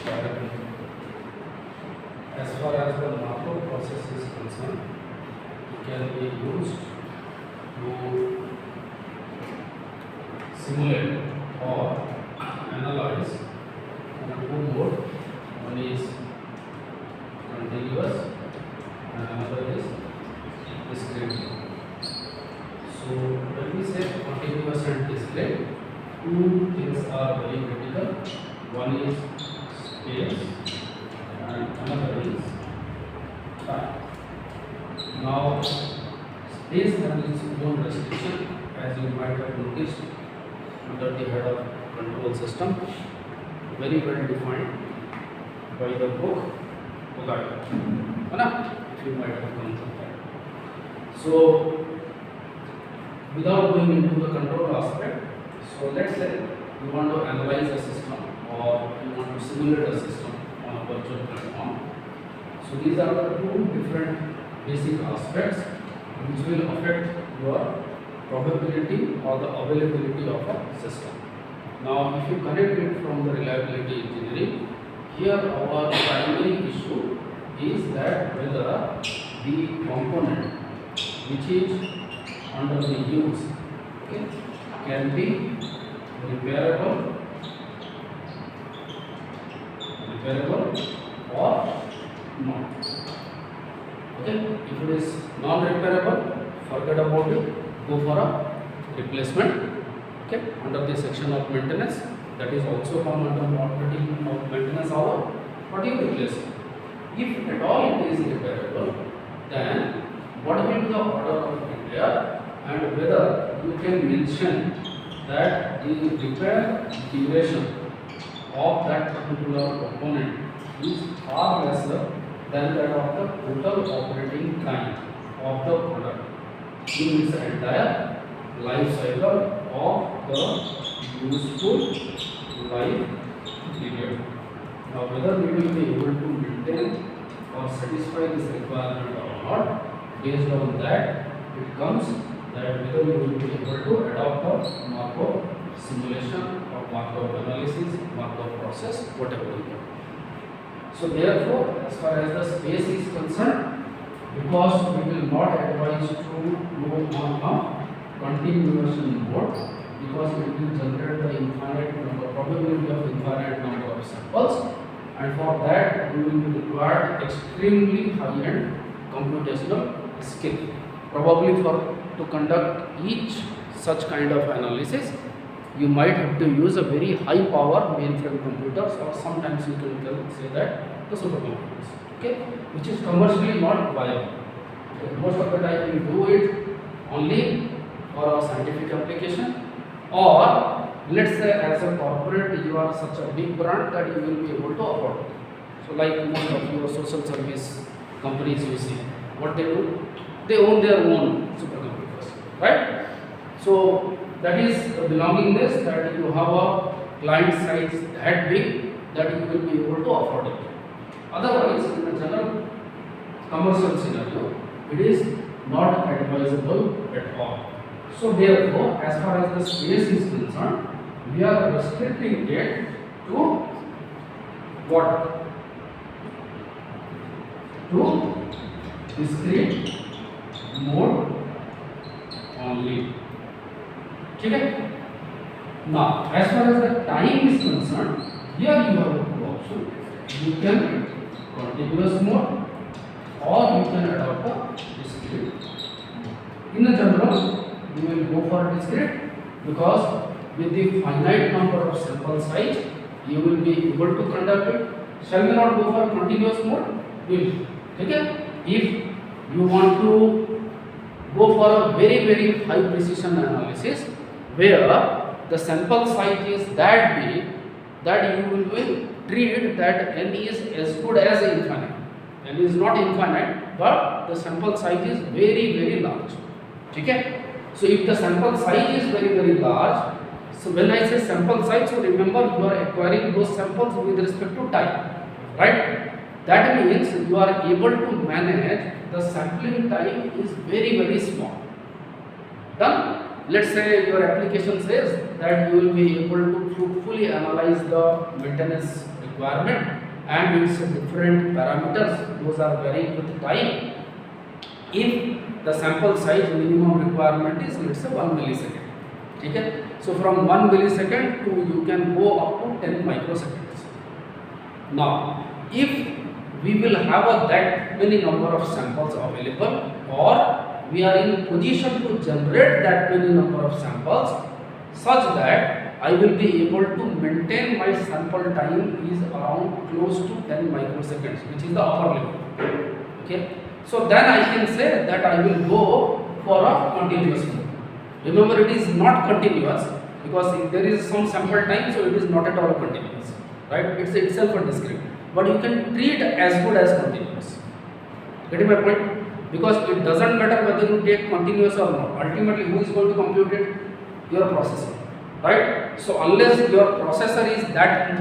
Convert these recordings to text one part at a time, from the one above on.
diagram. As far as the Markov process is concerned, it can be used to simulate or analyze on two mode. One is continuous and another is discrete. So when we say continuous and discrete, two things are very critical. One is space and another is time. Now, space has its own restriction, as you might have noticed under the head of control system, very well defined by the book Pugada. If you might have come from that. So, without going into the control aspect, so let's say you want to analyze a system or you want to simulate a system on a virtual platform. So these are the two different basic aspects which will affect your probability or the availability of a system. Now if you connect it from the reliability engineering, here our primary issue is that whether the component which is under the use, okay, can be repairable or not. Okay, if it is non-repairable, forget about it, go for a replacement. Okay, under the section of maintenance, that is also come under operating of maintenance hour. What you replace it? If at all it is repairable, then what will be the order of repair and whether you can mention that the repair duration of that particular component is far lesser than that of the total operating time of the product in its entire life cycle of the useful life period. Now whether we will be able to maintain or satisfy this requirement or not, based on that it comes that whether we will be able to adopt a Markov simulation or Markov analysis, Markov process, whatever you want. So therefore, as far as the space is concerned, because we will not advise to go on a continuous mode, because it will generate the infinite number, probability of infinite number of samples, and for that we will be required extremely high-end computational skill. Probably for to conduct each such kind of analysis, you might have to use a very high power mainframe computers, or sometimes you can say that the supercomputers, okay, which is commercially not viable. Okay. Most of the time you do it only for a scientific application, or let's say as a corporate you are such a big brand that you will be able to afford it. So like most of your social service companies you see, what they do, they own their own supercomputers, right? So that is belongingness that you have a client size that big that you will be able to afford it. Otherwise, in a general commercial scenario, it is not advisable at all. So therefore, as far as the space is concerned, we are restricting it to what? To discrete mode only. Okay? Now, as far as the time is concerned, here you have two options. You can continuous mode or you can adopt a discrete. In a general, you will go for discrete because with the finite number of sample size, you will be able to conduct it. Shall we not go for continuous mode? Will. Okay? If you want to go for a very high precision analysis where the sample size is that big that you will treat that n is as good as infinite. N is not infinite, but the sample size is very large. Okay? So if the sample size is very large, so when I say sample size, so remember you are acquiring those samples with respect to time, right? That means you are able to manage the sampling time is very small. Done? Let's say your application says that you will be able to fruitfully analyze the maintenance requirement and its different parameters, those are varying with time. If the sample size minimum requirement is, let's say, 1 millisecond. Okay? So from 1 millisecond to you can go up to 10 microseconds. Now, if we will have that many number of samples available, or we are in position to generate that many number of samples such that I will be able to maintain my sample time is around close to 10 microseconds, which is the upper limit. Okay? So then I can say that I will go for a continuous mode. Remember, it is not continuous because if there is some sample time, so it is not at all continuous, right? It's itself a discrete, but you can treat as good as continuous. Getting my point? Because it doesn't matter whether you take continuous or not. Ultimately, who is going to compute it? Your processor, right? So unless your processor is that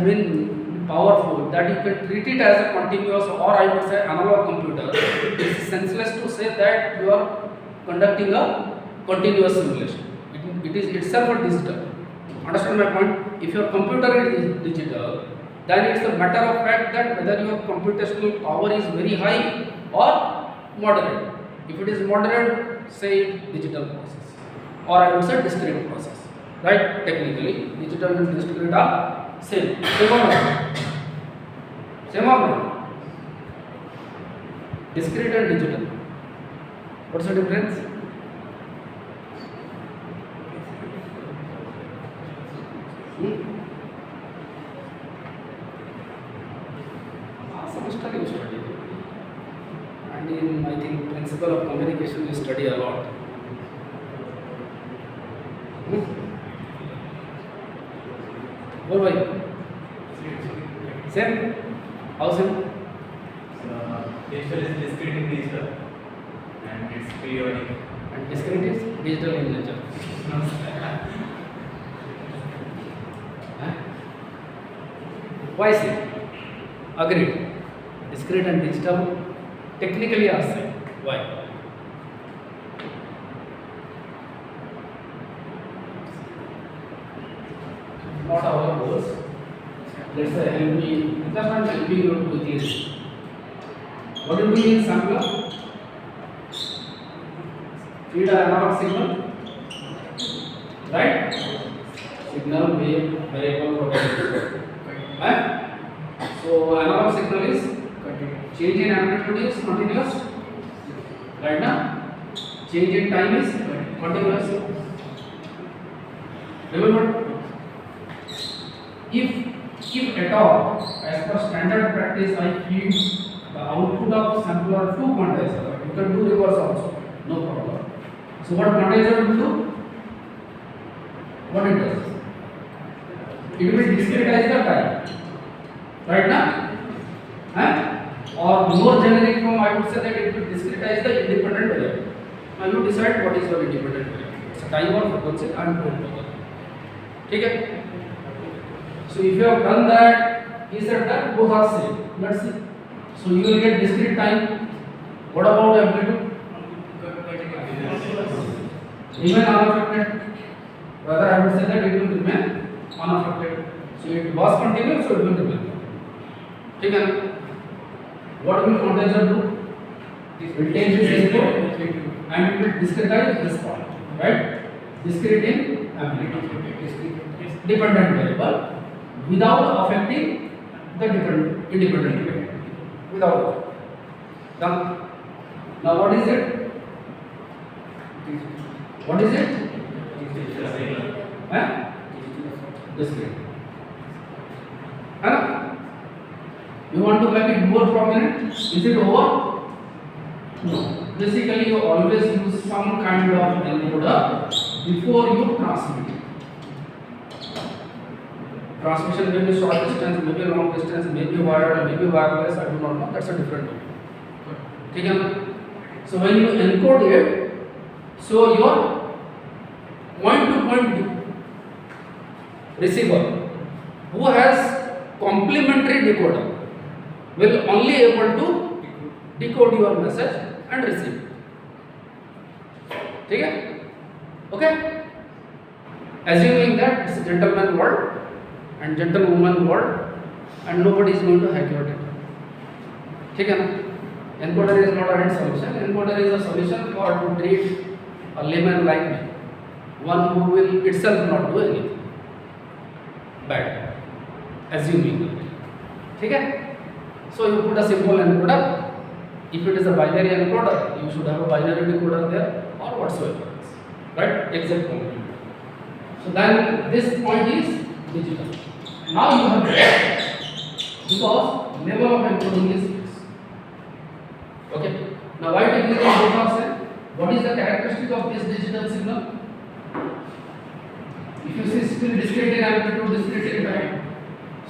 powerful that you can treat it as a continuous, or I would say analog computer, it is senseless to say that you are conducting a continuous simulation. It is itself a digital. Understand my point? If your computer is digital, then it's a matter of fact that whether your computational power is very high or moderate. If it is moderate, say digital process, or I would say discrete process, right? Technically, digital and discrete are same. Same or not? Same or not? Discrete and digital. What's the difference? Semester you study, and in I think principle of communication you study a lot. What why? Same? How same? Digital is discrete in nature and it's periodic. And discrete is digital in nature. Why same? Agreed. Discrete and digital technically are same. Why? Not our goals. Let's say help me, just not helping you to this. What do you mean in sampler? Feed an analog signal, right? Signal, wave, variable, whatever. Right? So analog signal is change in amplitude is continuous, right now? Change in time is continuous. Remember, if at all, as per standard practice, I feed the output of sampler to quantizer, you can do reverse also, no problem. So what quantizer will do? What it does? It will discretize the time, right now? Or more generic form, I would say that it will discretize the independent variable. Now you decide what is your independent variable. It's a time or frequency and total. Okay? So if you have done that, he said that both are same. Let's see. So you will get discrete time. What about amplitude? Remain unaffected. Rather, I would say that it will remain unaffected. So it was continuous, so it will remain. Okay? What will quantizer do? It will take this input and it will discretize this part, right? Discrete in amplitude, dependent variable, without affecting the independent variable. Without. Done. Now what is it? What is it? Discrete. You want to make it more prominent? Is it over? No. Basically, you always use some kind of encoder before you transmit it. Transmission may be short distance, maybe long distance, maybe wired, maybe wireless, I do not know. That's a different topic. Okay? So when you encode it, so your point-to-point receiver who has complementary decoder will only able to decode your message and receive. Okay? Okay? Assuming that it's a gentleman world and gentlewoman world, and nobody is going to hack your data. ठीक है ना? Encoder is not a end solution. Encoder is a solution for to treat a layman like me, one who will itself not do anything bad, assuming. ठीक है? So you put a simple encoder. If it is a binary encoder, you should have a binary decoder there or whatsoever, right? Exact component. So then this point is digital. Now you have because level of encoding is fixed. Okay. Now why technically both are same? What is the characteristic of this digital signal? If you see still discrete in amplitude, discrete in time.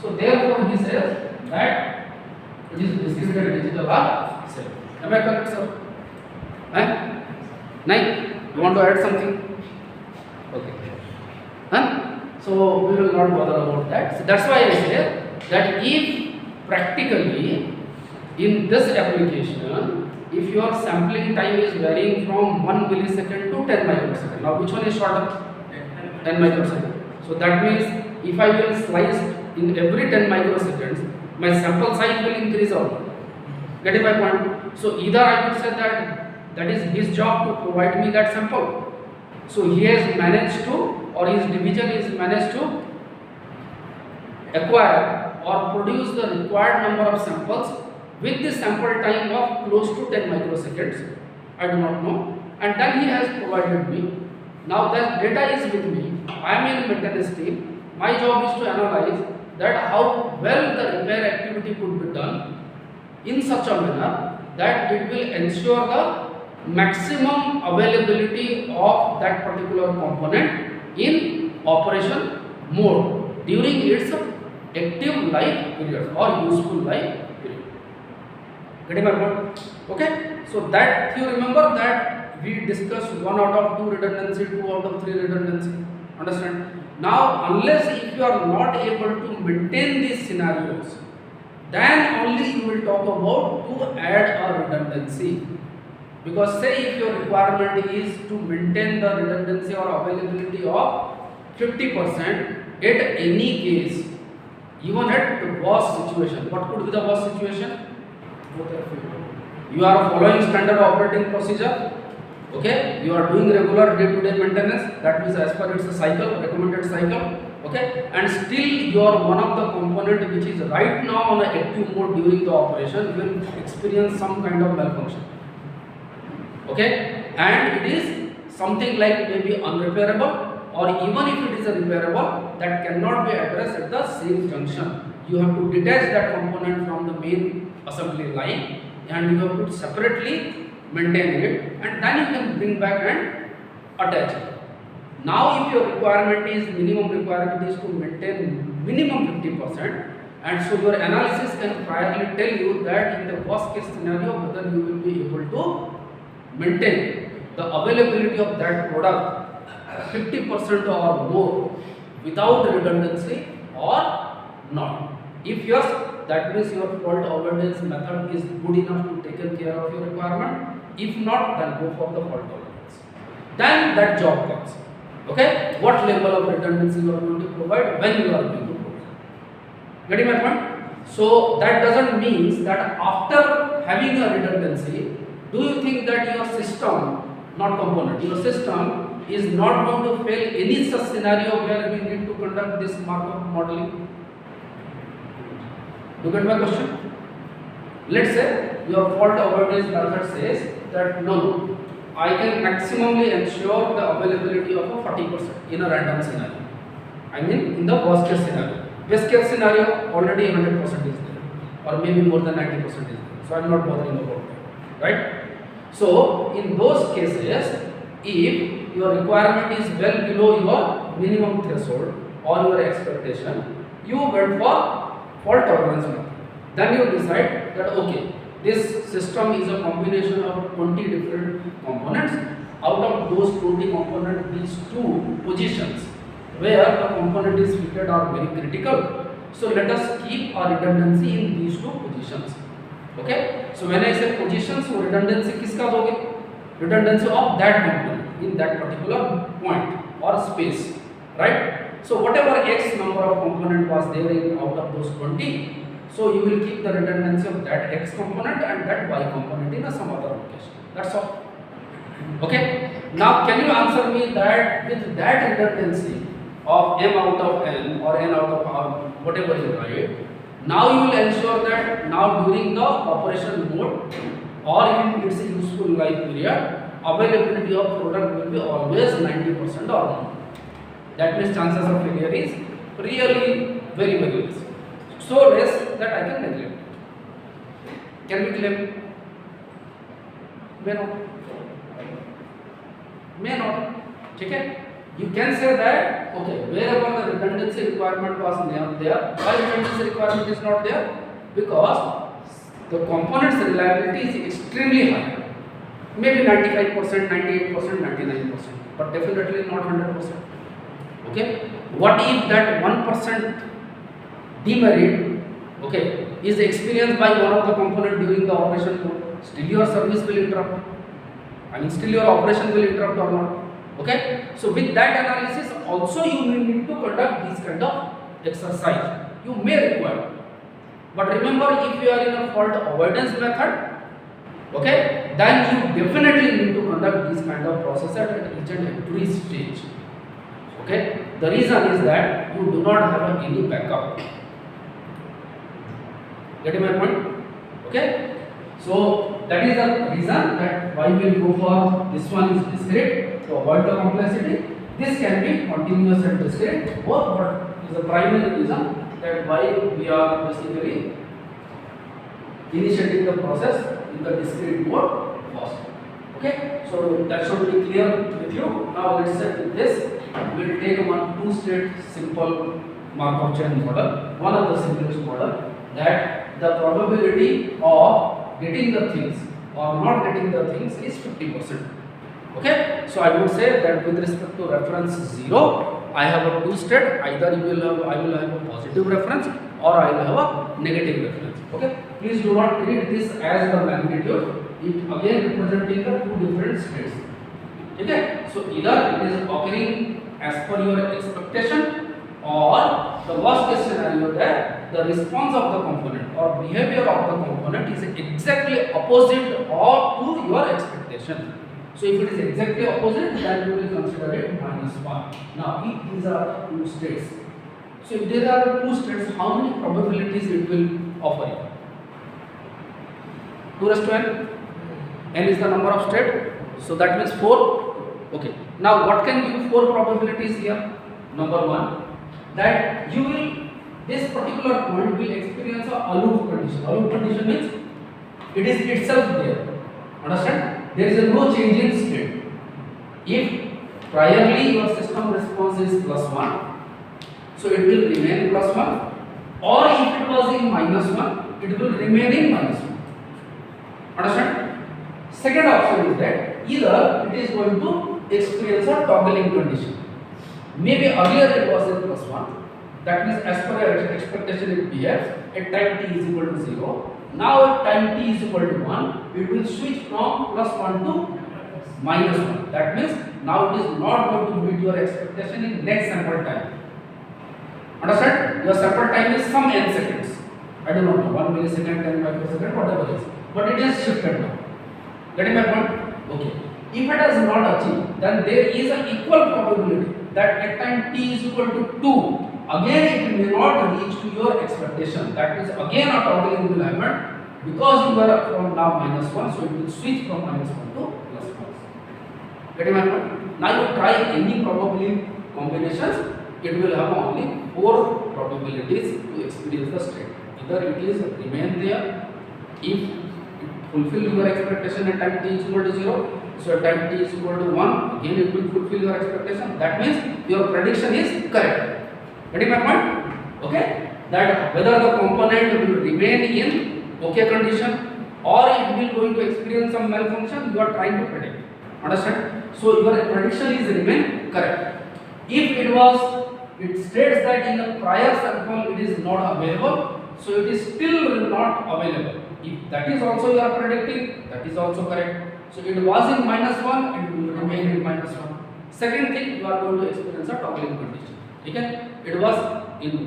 So therefore he says that it is discrete and digital are same. Am I correct, sir? Nine. You want to add something? Okay. So we will not bother about that. So that's why I say that if practically in this application, if your sampling time is varying from 1 millisecond to 10 microsecond. Now which one is shorter? 10 microsecond. So that means if I will slice in every 10 microseconds, my sample size will increase or not. Getting my point? So either I would say that is his job to provide me that sample. So he has managed to, or his division is managed to acquire or produce the required number of samples with the sample time of close to 10 microseconds. I do not know. And then he has provided me. Now that data is with me. I am in maintenance team. My job is to analyze that how well the repair activity could be done in such a manner that it will ensure the maximum availability of that particular component in operation mode during its active life period or useful life period. Getting my point? Okay. So that you remember that we discussed 1 out of 2 redundancy, 2 out of 3 redundancy. Understand? Now, unless if you are not able to maintain these scenarios, then only you will talk about to add a redundancy. Because say if your requirement is to maintain the redundancy or availability of 50% at any case, even at the worst situation. What could be the worst situation? You are following standard operating procedure. Okay, you are doing regular day-to-day maintenance. That means as per its cycle, recommended cycle. Okay, and still you are one of the component which is right now on an active mode during the operation will experience some kind of malfunction. Okay, and it is something like maybe unrepairable, or even if it is a repairable, that cannot be addressed at the same junction. You have to detach that component from the main assembly line and you have to separately maintain it, and then you can bring back and attach it. Now if your requirement is, minimum requirement is to maintain minimum 50%, and so your analysis can priorly tell you that in the worst case scenario whether you will be able to maintain the availability of that product 50% or more without redundancy or not. If yes, that means your fault avoidance method is good enough to take care of your requirement. If not, then go for the fault tolerance. Then that job comes. Okay, what level of redundancy you are going to provide, when you are going to provide. Getting my point? So that doesn't mean that after having a redundancy, do you think that your system, not component, your system is not going to fail any such scenario where we need to conduct this Markov modeling? Do you get my question? Let's say your fault avoidance method says that no, I can maximally ensure the availability of a 40% in a random scenario. I mean in the worst case scenario. Best case scenario already 100% is there, or maybe more than 90% is there. So I am not bothering about that, right? So in those cases, if your requirement is well below your minimum threshold or your expectation, you went for fault tolerance method. Then you decide that okay, this system is a combination of 20 different components. Out of those 20 components, these 2 positions where the component is fitted are very critical. So let us keep a redundancy in these 2 positions. Okay. So when I say positions, so redundancy kiska doge? Redundancy of that component in that particular point or space, right? So whatever x number of component was there in out of those 20, so you will keep the redundancy of that x component and that y component in some other location. That's all. Okay. Now can you answer me that with that redundancy of m out of n or n out of r, whatever you write, now you will ensure that now during the operation mode or in its useful life period, availability of product will be always 90% or more. That means chances of failure is really very less. So less that I can neglect. Can we claim? May not. May not. Okay? You can say that, okay, wherever the redundancy requirement was not there, why redundancy requirement is not there? Because the component's reliability is extremely high. Maybe 95%, 98%, 99%, but definitely not 100%. Okay? What if that 1% demerit, okay, is experienced by one of the component during the operation mode? Still your service will interrupt. I mean, still your operation will interrupt or not. Okay? So with that analysis, also you will need to conduct this kind of exercise. You may require. But remember, if you are in a fault avoidance method, okay, then you definitely need to conduct this kind of process at each and every stage. Okay? The reason is that you do not have any backup. Getting my point? Okay? So that is the reason that why we will go for this one is discrete to avoid the complexity. This can be continuous and discrete, both, but is the primary reason that why we are basically initiating the process in the discrete mode first. Okay, so that should be clear with you. Now let's say with this, we will take one two-state simple Markov chain model, one of the simplest model, that the probability of getting the things or not getting the things is 50%. Okay, so I would say that with respect to reference 0, I have a two-state, either I will have a positive reference or I will have a negative reference. Okay, please do not treat this as the magnitude. It again representing the two different states. Okay, so either it is occurring as per your expectation, or the worst case scenario that the response of the component or behavior of the component is exactly opposite or to your expectation. So if it is exactly opposite, then you will consider it -1. Now if these are two states, so if there are two states, how many probabilities it will offer you? 2 raised to n. N is the number of state, so that means 4. Okay. Now what can give 4 probabilities here? Number 1, that you will, this particular point will experience a aloof condition. Aloof condition means it is itself there. Understand? There is a no change in state. If priorly your system response is +1, so it will remain +1, or if it was in -1, it will remain in -1. Understand? Second option is that either it is going to experience a toggling condition. Maybe earlier it was in +1, that means as per your expectation it behaves at time t is equal to 0. Now at time t is equal to 1, it will switch from +1 to -1. That means now it is not going to meet your expectation in next sample time. Understand? Your sample time is some n seconds. I do not know, 1 millisecond, 10 microsecond, whatever it is. But it is shifted now. Getting my point? Okay. If it has not achieved, then there is an equal probability that at time t is equal to 2, again it may not reach to your expectation. That means again a toggling will happen, because you are from now -1, so it will switch from -1 to +1. Getting my point? Now you try any probability combinations, it will have only 4 probabilities to experience the state. Either it is remain there, if it fulfill your expectation at time t is equal to 0, so at time t is equal to 1, again it will fulfill your expectation. That means your prediction is correct. Getting my point? Okay? That whether the component will remain in okay condition or it will going to experience some malfunction, you are trying to predict. Understand? So your prediction is remain correct. If it states that in the prior sample it is not available, so it is still not available. If that is also you are predicting, that is also correct. So it was in -1, it will remain in -1. Second thing, you are going to experience a toggling condition. ठीक है, it was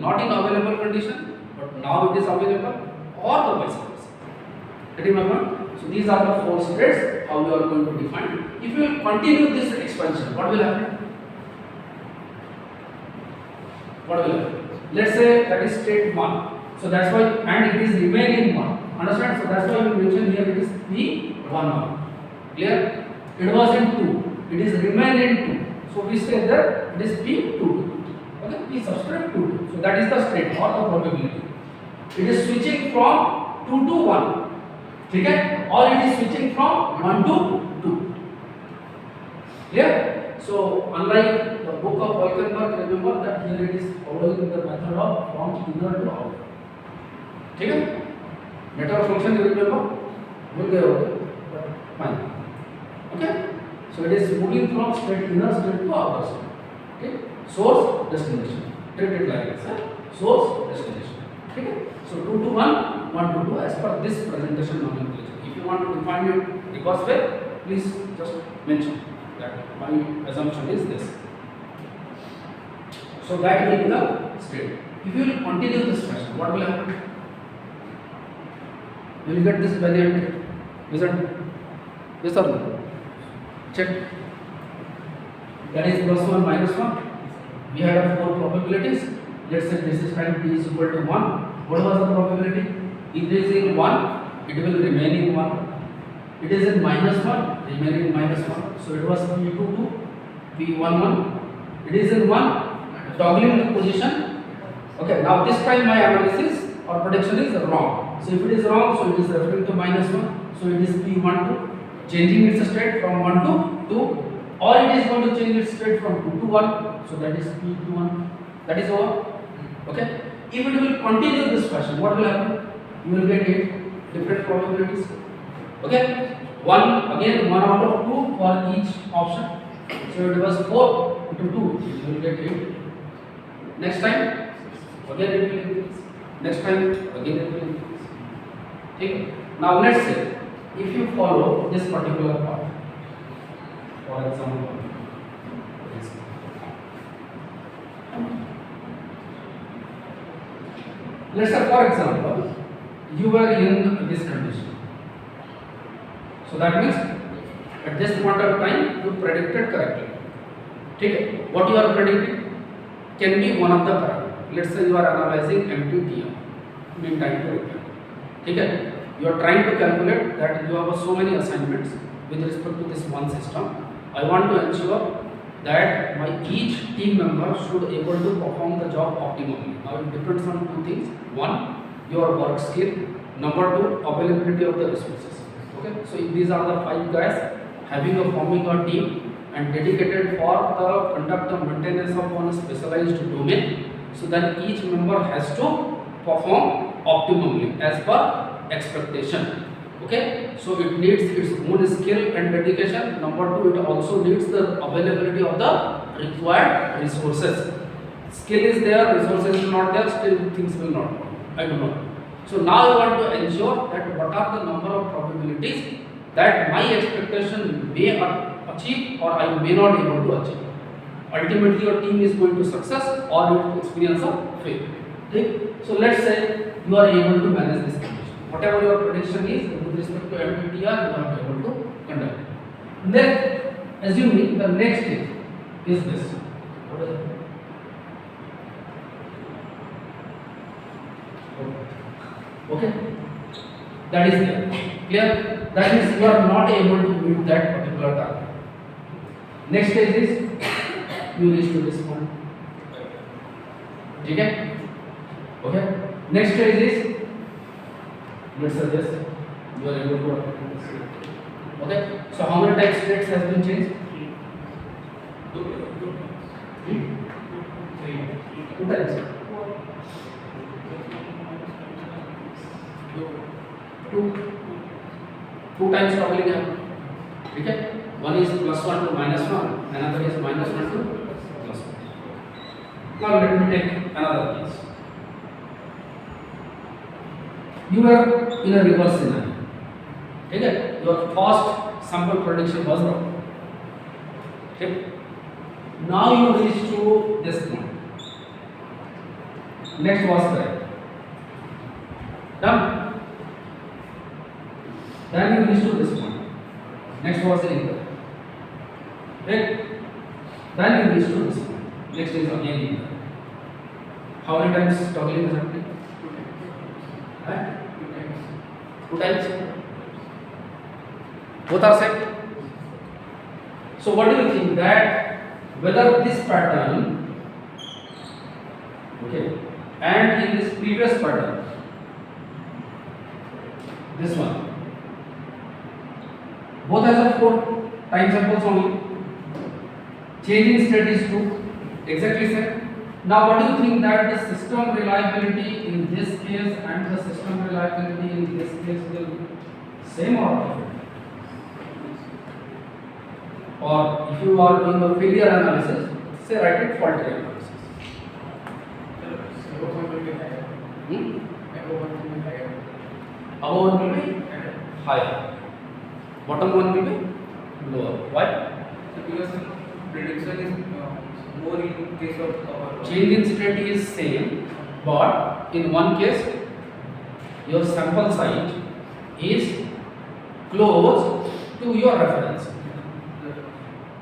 not in available condition but now it is available or the vice versa. Get my point? So these are the four states how you are going to define. If you will continue this expansion, what will happen? What will happen? Let's say that is state 1. So that's why, and it is remaining 1. Understand? So that's why we mention here it is P1 now. Clear? It was in 2. It is remain in 2. So we say that it is P2. Okay? We subtract 2. So that is the state or the probability. It is switching from 2 to 1. ठीक है? Or it is switching from 1 to 2. Clear? So unlike the book of Valkenburg, remember that here it is following the method of from inner to outer. ठीक है? Method function you remember? भूल गए होंगे, fine. Okay? So it is moving from state inner state to outer state. Okay? Source destination. Treat it like this. Source destination. Okay? So 2 to 1, 1 to 2 as per this presentation nomenclature. If you want to define it reverse way, please just mention that my assumption is this. So that will be the state. If you will continue this fashion, what will happen? You will get this variant. Isn't it? Yes or no? Check. That is plus 1 minus 1. We had 4 probabilities. Let's say this is time t is equal to 1. What was the probability? If it is in 1, it will remain in 1. It is in minus 1, remain in minus 1. So it was P2 to P11. It is in 1, toggling the position. Okay, now this time my analysis or prediction is wrong. So if it is wrong, so it is referring to minus 1. So it is P12, changing its state from 1 to 2. Or it is going to change its state from 2 to 1. So that is P21. That is over. Okay. If it will continue this fashion, what will happen? You will get 8 different probabilities. Okay. Again 1 out of 2 for each option. So it was 4 into 2. You will get 8. Next time, again it will increase. Next time, again it will increase. Okay. Now let's say if you follow this particular part, for example, let's say for example, you were in this condition. So that means at this point of time you predicted correctly. Okay. What you are predicting can be one of the parameters. Let's say you are analyzing MTTM, mean time to reply. Okay. You are trying to calculate that you have so many assignments with respect to this one system. I want to ensure that my each team member should able to perform the job optimally. Now it depends on 2 things. 1, your work skill. Number 2, availability of the resources. Okay. So if these are the 5 guys having a forming a team and dedicated for the conduct and maintenance of one specialized domain, so then each member has to perform optimally as per expectation. Okay. So it needs its own skill and dedication. Number 2, it also needs the availability of the required resources. Skill is there, resources is not there, still things will not work. I don't know. So now I want to ensure that what are the number of probabilities that my expectation may achieve or I may not able to achieve. Ultimately your team is going to success or it will experience a failure. Okay? So let's say you are able to manage this condition. Whatever your prediction is with respect to MTTR, you are able to conduct. Then assuming the next thing is this. What is it? Okay, that is there. Clear? That is you are not able to meet that particular target. Next stage is you reach to this point. Okay? Okay. Next stage is let's suggest you are able to apply this. Okay. So how many times states has been changed? 2 times. 2 times toggling happened. Okay. One is +1 to -1, another is -1 to +1. Now let me take another case. You are in a reverse scenario. Okay. Your first sample prediction was wrong. Okay. Now you reach to this point. Next was correct. Done. Then you reach to this point. Next was incorrect. Right? Then you reach to this point. Next is again incorrect. How many times toggling is happening? Right? 2 times. Both are same. So what do you think that whether this pattern, okay, and in this previous pattern, this one, both has a 4 time samples only. Change in state is true. Exactly same. Now what do you think that the system reliability in this case and the system reliability in this case will be same or different? Or if you are doing a failure analysis, say write it fault analysis. Above one will be higher. Bottom one will be lower. Why? Because prediction is more in case of Change in state is same, but in one case your sample site is close to your reference.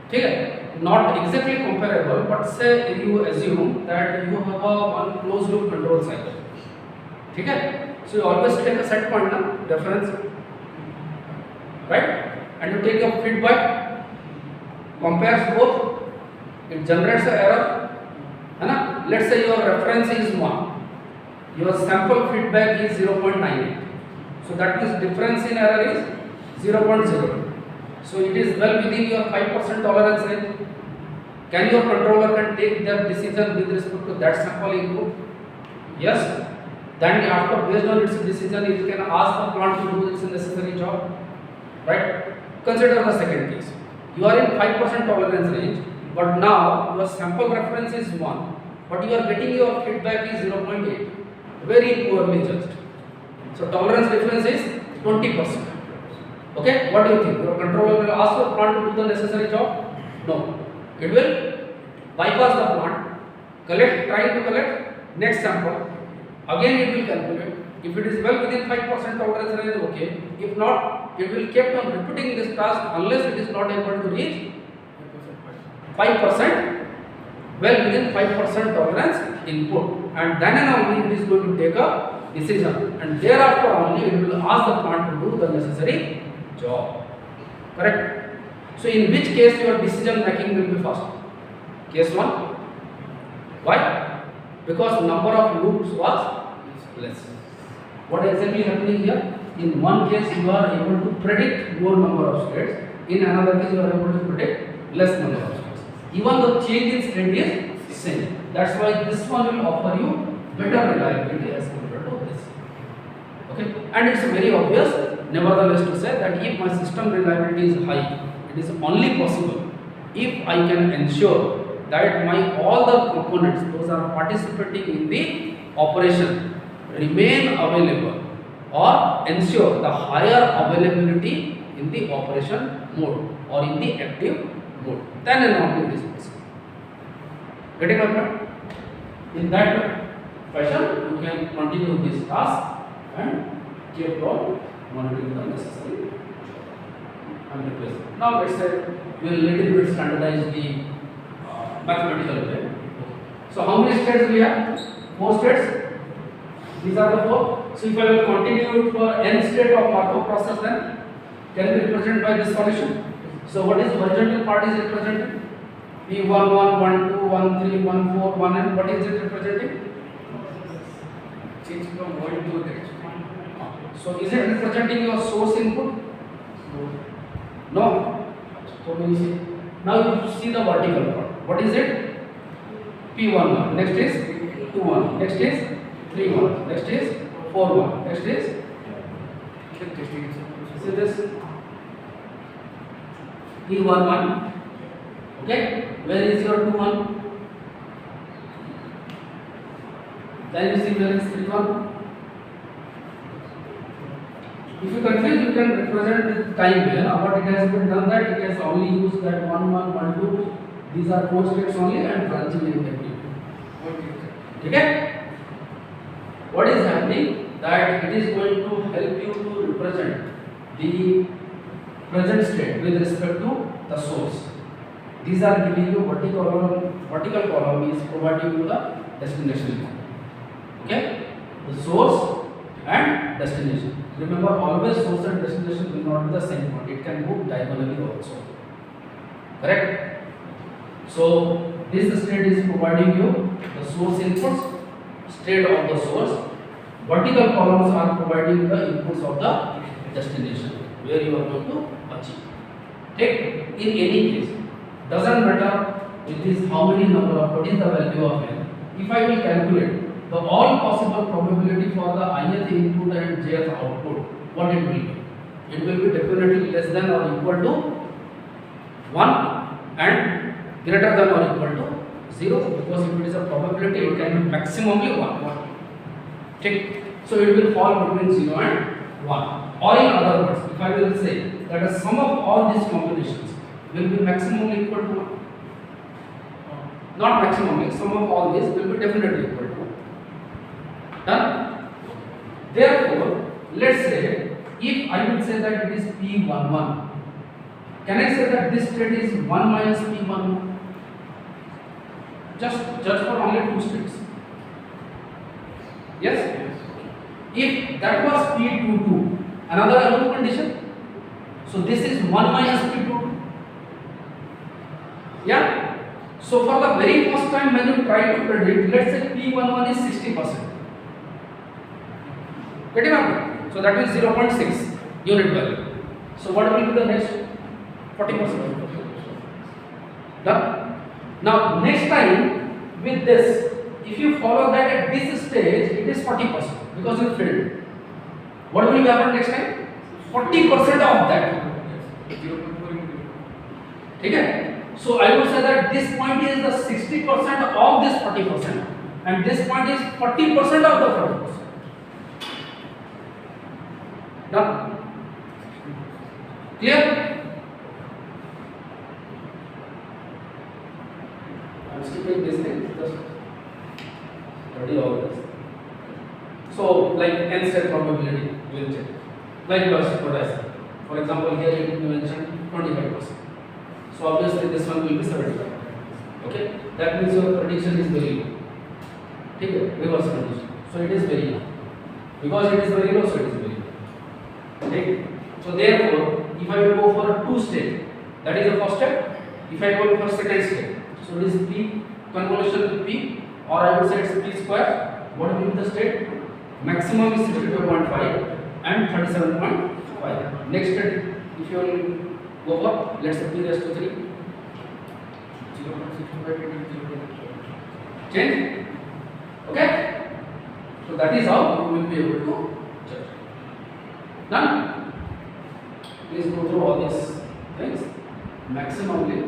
Okay, not exactly comparable, but say you assume that you have a one closed loop control cycle. Okay, so you always take a set point now, reference, right? And you take your feedback, compares both, it generates an error. Right? Let's say your reference is 1, your sample feedback is 0.98. So that means difference in error is 0.0. So it is well within your 5% tolerance range. Can your controller can take their decision with respect to that sample input? Yes. Then after based on its decision, it can ask the plant to do its necessary job. Right? Consider the second case. You are in 5% tolerance range, but now your sample reference is 1, but you are getting your feedback is 0.8. Very poorly judged. So tolerance difference is 20%. Okay, what do you think? Your controller will ask your plant to do the necessary job? No. It will bypass the plant, try to collect next sample. Again it will calculate. If it is well within 5% tolerance range, okay. If not, it will keep on repeating this task unless it is not able to reach 5%, well within 5% tolerance input. And then and only it is going to take a decision. And thereafter only it will ask the plant to do the necessary job. Correct? So in which case your decision making will be faster? Case 1. Why? Because number of loops was less. What exactly happening here? In one case you are able to predict more number of states. In another case you are able to predict less number of states. Even though change in state is same. That's why this one will offer you better reliability as compared to this. Okay? And it's very obvious nevertheless to say that if my system reliability is high, it is only possible if I can ensure that my all the components, those are participating in the operation, remain available or ensure the higher availability in the operation mode or in the active mode. Then and only it is possible. Getting my point? In that fashion, you can continue this task and keep on monitoring the necessary and replacement. Now let's say we will little bit standardize the mathematical way. So how many states we have? 4 states. These are the 4. So if I will continue for n state of Markov process, then can be represented by this solution. So what is horizontal part is represented? P11, 12, 13, 14, 1n. What is it representing? change from 1 to next. So is it representing your source input? No. So we see. Now you see the vertical part. What is it? P11. Next is 21. Next is 31. Next is 41. Next is. See this. P11. Okay. Where is your 21? Then you see where is 31. If you confuse, you can represent with time here. But it has been done that it has only used that 1, 1, 1, 2. These are 4 states only and branching in between. Okay? what is happening, that it is going to help you to represent the present state with respect to the source. These are giving you vertical column is providing you the destination. Okay, the source and destination. Remember, always source and destination will not be the same point. It can move diagonally also. Correct? So this state is providing you the source inputs, state of the source. Vertical columns are providing the inputs of the destination where you are going to achieve. Take in any case, doesn't matter it is how many number of what is the value of n. If I will calculate the all possible probability for the ith input and jth output, what it will be? It will be definitely less than or equal to 1 and greater than or equal to 0, because if it is a probability, it can be maximally 1. Take. So it will fall between 0 and 1. Or in other words, if I will say that the sum of all these combinations will be maximally equal to 1. Not maximally, sum of all these will be definitely equal to 1. Done? Therefore, let's say if I will say that it is P11, can I say that this state is 1 minus P11? Just for only 2 states. Yes? If that was P22, another unknown condition, so this is 1 minus P22. Yeah? So for the very first time when you try to predict, let's say P11 is 60%. Get it? So that is 0.6 unit value. So what will be the next? 40%. Done? Now next time with this, if you follow that at this stage, it is 40% because you failed. What will happen next time? 40% of that. Okay? So I would say that this point is the 60% of this 40%, and this point is 40% of the 40%. Done? Clear? I am skipping this thing, just study all this. So, like n state probability, we will check. Like what I said. For example, here it will mention 25%. So obviously this one will be 75. Okay? That means your prediction is very low. Okay? Reverse condition. So it is very low. Because it is very low, so it is very low. Okay? So therefore, if I will go for a 2 state, that is the first step. If I go for second step, so it is P convolution with P, or I would say it's P square. What will be the state? Maximum is 65.5 and 37.5. Next step, if you will go for, let's say P raised to 3, 0.65 change. Okay? So that is how you will be able to judge. Done? Please go through all these things. Maximally,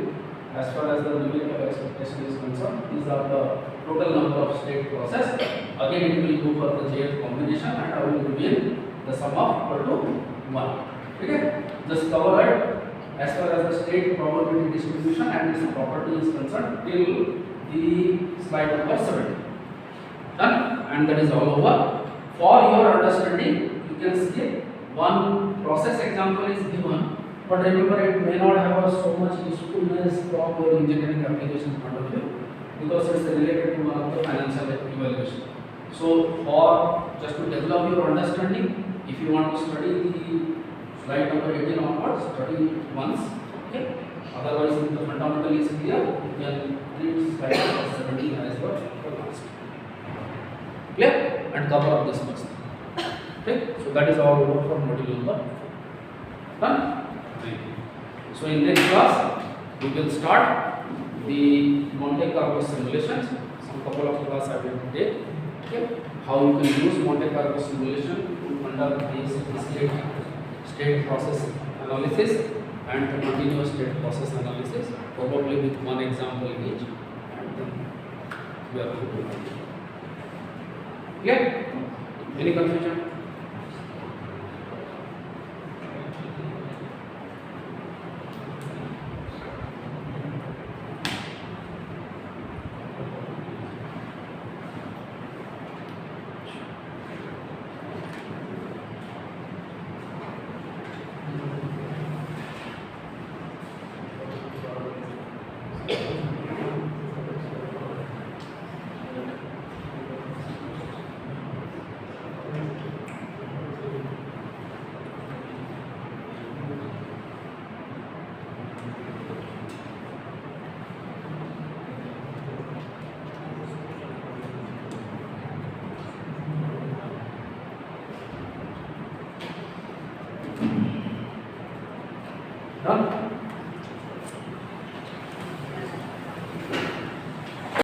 as far as the numerical expectation is concerned, these are the total number of state process. Again, it will go for the jth combination, and I will reveal the sum of equal to 1. Okay? Just cover it as far as the state probability distribution and its property is concerned till the slide number 70. Done? And that is all over. For your understanding, you can see one process example is given, but remember it may not have so much usefulness from your engineering application point of view, because it's related to one of the financial evaluation. So for just to develop your understanding, if you want to study the slide number 18 onwards, study it once. Okay? Otherwise, if the fundamental is clear, you can read slide number 17 as well for last. Clear? And cover up this much. Okay? So that is all over for module number 4. Done? So in next class, we will start the Monte Carlo simulations. Some couple of classes I will take. Okay? How you can use Monte Carlo simulation to conduct this state process analysis and the continuous state process analysis, probably with one example each, and then we are going to do it. Clear? Any confusion? Done?